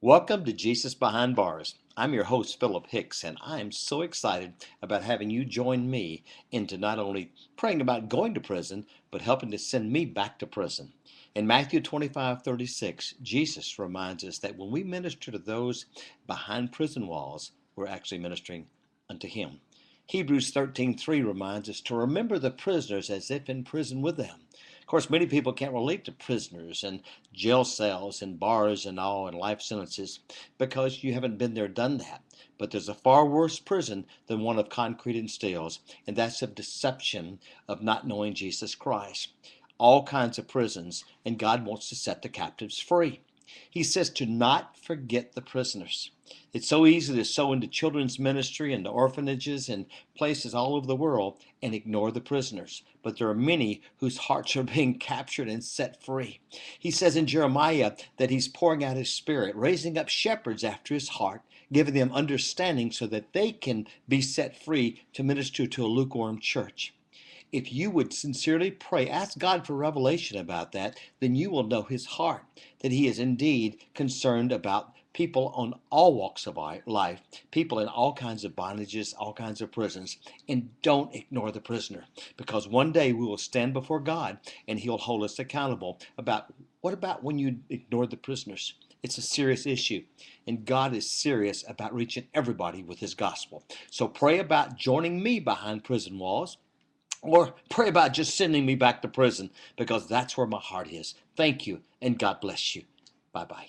Welcome to Jesus Behind Bars. I'm your host, Philip Hicks, and I am so excited about having you join me into not only praying about going to prison, but helping to send me back to prison. In Matthew 25:36, Jesus reminds us that when we minister to those behind prison walls, we're actually ministering unto Him. Hebrews 13:3 reminds us to remember the prisoners as if in prison with them. Of course, many people can't relate to prisoners and jail cells and bars and all and life sentences because you haven't been there, done that. But there's a far worse prison than one of concrete and steels, and that's of deception of not knowing Jesus Christ. All kinds of prisons, and God wants to set the captives free. He says to not forget the prisoners. It's so easy to sow into children's ministry and to orphanages and places all over the world and ignore the prisoners. But there are many whose hearts are being captured and set free. He says in Jeremiah that he's pouring out his spirit, raising up shepherds after his heart, giving them understanding so that they can be set free to minister to a lukewarm church. If you would sincerely pray, ask God for revelation about that, then you will know his heart, that he is indeed concerned about people on all walks of life, people in all kinds of bondages, all kinds of prisons. And don't ignore the prisoner, because one day we will stand before God and he'll hold us accountable about what about when you ignored the prisoners? It's a serious issue, and God is serious about reaching everybody with his gospel. So pray about joining me behind prison walls, or pray about just sending me back to prison, because that's where my heart is. Thank you, and God bless you. Bye bye.